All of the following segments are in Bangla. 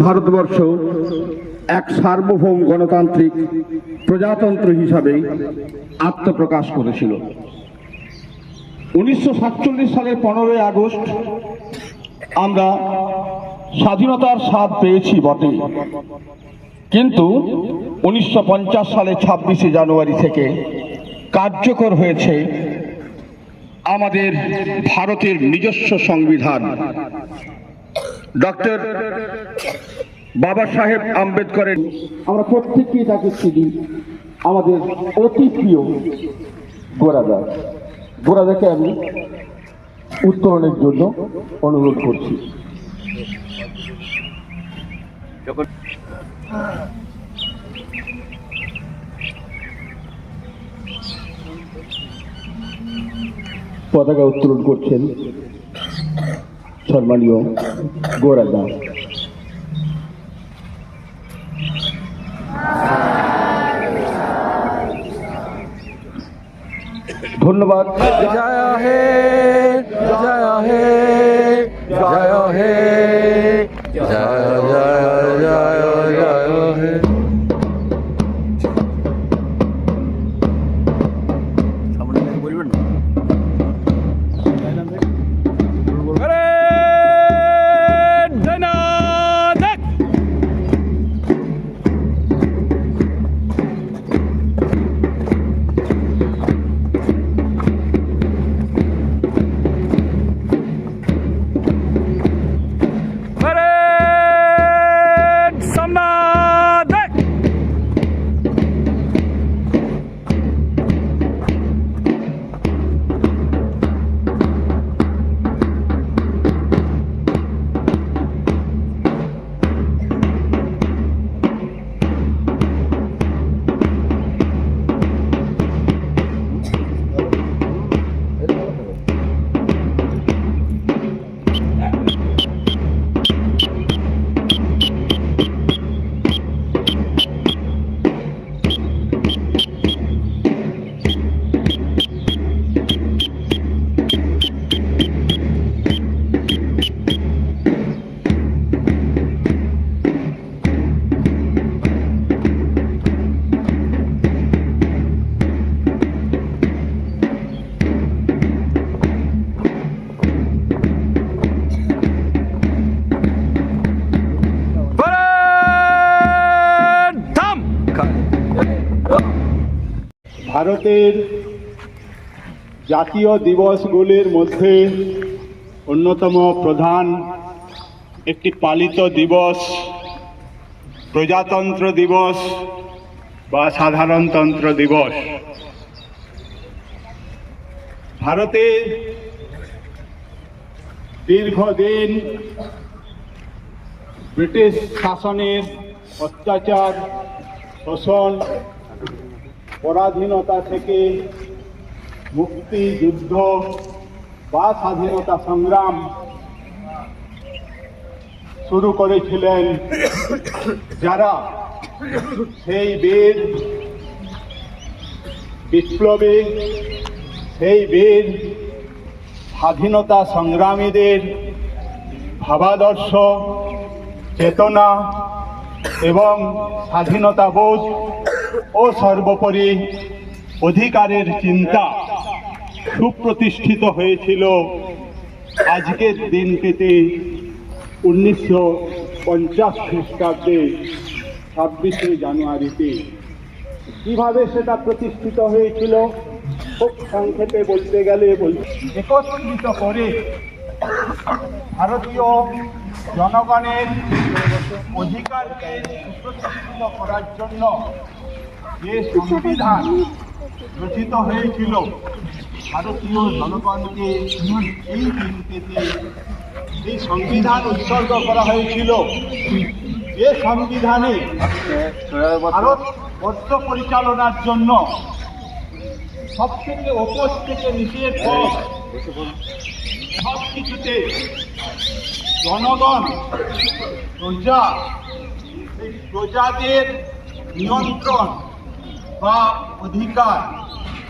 ভারতবর্ষ এক সার্বভৌম গণতান্ত্রিক প্রজাতন্ত্র হিসাবে আত্মপ্রকাশ করেছিল। 1947 সালের 15ই আগস্ট আমরা স্বাধীনতার স্বাদ পেয়েছি বটে, কিন্তু 1950 সালের 26শে জানুয়ারি থেকে কার্যকর হয়েছে আমাদের ভারতের নিজস্ব সংবিধান। ডক্টর বাবা সাহেব আম্বেদকরের আমরা প্রত্যেকেই তাকে চিনি, আমাদের অতি প্রিয় গোরাদা। গোরাদাকে আমি উত্তরণের জন্য অনুরোধ করছি। পতাকা উত্তোলন করছেন সম্মানীয় গোরাদা। ধন্যবাদ। জয় হে জয় হে জয় হে জয় জয় জয় জয় হে। ভারতের জাতীয় দিবসগুলির মধ্যে অন্যতম প্রধান একটি পালিত দিবস প্রজাতন্ত্র দিবস বা সাধারণতন্ত্র দিবস। ভারতে দীর্ঘদিন ব্রিটিশ শাসনের অত্যাচার, শোষণ, পরাধীনতা থেকে মুক্তিযুদ্ধ বা স্বাধীনতা সংগ্রাম শুরু করেছিলেন যারা, সেই বীর বিপ্লবী, সেই বীর স্বাধীনতা সংগ্রামীদের ভাবাদর্শ, চেতনা এবং স্বাধীনতাবোধ ও সর্বোপরি অধিকারের চিন্তা সুপ্রতিষ্ঠিত হয়েছিল আজকের দিনটিতে 1950 খ্রিস্টাব্দে 26শে জানুয়ারিতে। কিভাবে সেটা প্রতিষ্ঠিত হয়েছিল খুব সংক্ষেপে বলতে গেলে একত্রিত করে ভারতীয় জনগণের অধিকারকে সুপ্রতিষ্ঠিত করার জন্য যে সংবিধান রচিত হয়েছিল, ভারতীয় জনগণকে এই দিনটিতে এই সংবিধান উৎসর্গ করা হয়েছিল। যে সংবিধানে ভারতবর্ষ পরিচালনার জন্য সবথেকে ওপর থেকে নিচের পথ সব কিছুতে জনগণ, প্রজা, এই প্রজাদের নিয়ন্ত্রণ বা অধিকার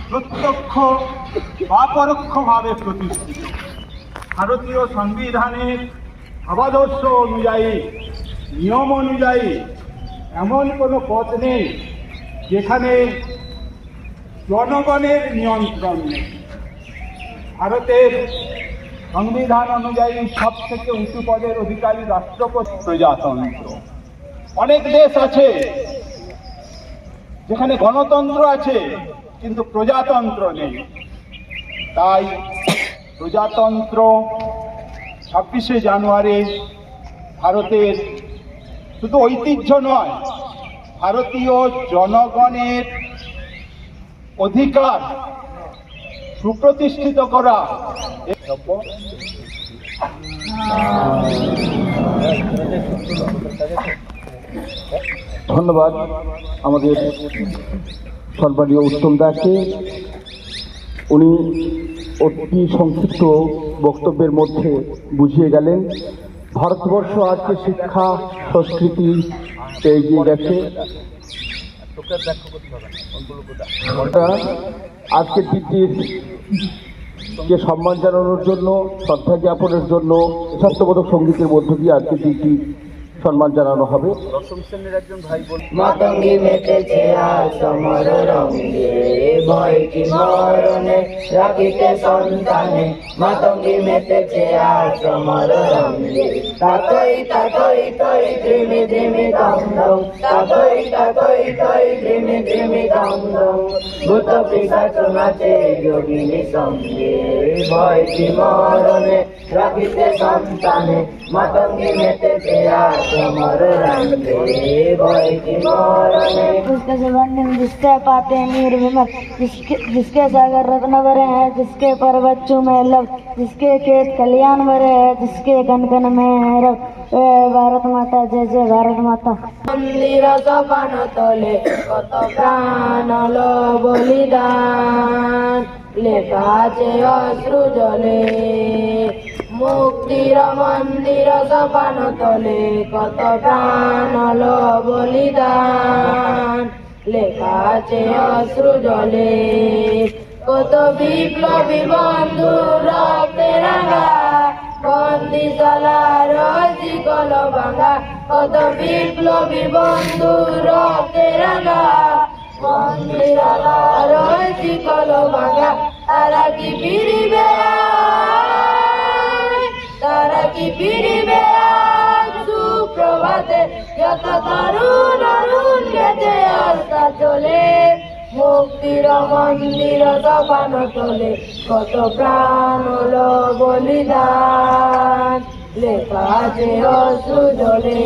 প্রত্যক্ষ বা পরোক্ষভাবে প্রতিষ্ঠিত। ভারতীয় সংবিধানের ভাবাদর্শ অনুযায়ী নিয়ম অনুযায়ী এমন কোনো পথ নেই যেখানে জনগণের নিয়ন্ত্রণ নেই। ভারতের সংবিধান অনুযায়ী সব থেকে উঁচু পদের অধিকারী রাষ্ট্রপতি, প্রজাতন্ত্র। অনেক দেশ আছে যেখানে গণতন্ত্র আছে কিন্তু প্রজাতন্ত্র নেই। তাই প্রজাতন্ত্র 26শে জানুয়ারি ভারতের শুধু ঐতিহ্য নয়, ভারতীয় জনগণের অধিকার সুপ্রতিষ্ঠিত করা। ধন্যবাদ আমাদের সম্মানীয় উত্তম দাকে। উনি অতি সংক্ষিপ্ত বক্তব্যের মধ্যে বুঝিয়ে গেলেন ভারতবর্ষ আজকে শিক্ষা সংস্কৃতি এগিয়ে গেছে। আজকের দিনটির কে সম্মান জানানোর জন্য, শ্রদ্ধা জ্ঞাপনের জন্য দেশাত্মবোধক সঙ্গীতের মধ্য দিয়ে আজকের দিনটি সম্মান জানানো হবে। মাতঙ্গি মেতেছে আর সমর রঙ্গে, ভয় কি মরণে রাখিতে সন্তানে। মাতঙ্গি মেতেছে আর সমর রঙ্গে, তাতই তাতই তৈ ধ্রিমি ধ্রিমি দম দম, তাতই তাতই তৈ ধ্রিমি ধ্রিমি দম দম। ভূত পিশাচ নাচে যোগিনী সঙ্গে, ভয় কি মরণে রাখিতে সন্তানে। মাতঙ্গি মেতেছে আর সমর রঙ্गे, भय की मरणे। जिसके सुगंधिम, जिसके पाते नीर विमल, जिसके सागर रत्न भरे हैं, जिसके पर्वत चूमे लव, जिसके खेत कल्याण भरे हैं, जिसके कन कन में है रव। भारत माता, जय जय भारत माता। मंदिर सोपान तले कत प्राण लो बलिदान, লেখা আছে অশ্রু জলে। মুক্তির মন্দির সোপান তলে কত প্রাণ হলো বলিদান, লেখা আছে অশ্রু জলে। কত বিপ্লবী বন্ধু রক্তে রাঙা, বন্দিশালার শিকল ভাঙা। কত বিপ্লবী বন্ধু রক্তে রাঙা, বন্দিশালার শিকল ভাঙা। তারা কি ফিরিবে, তারা কি ফিরিবে সুপ্রভাতে। যত তরুণ অরুণ গেছে আস্থা চলে, মুক্তির মন্দির সোপান তোলে কত প্রাণ হলো বলিদান, লেখা আছে অশ্রু জলে।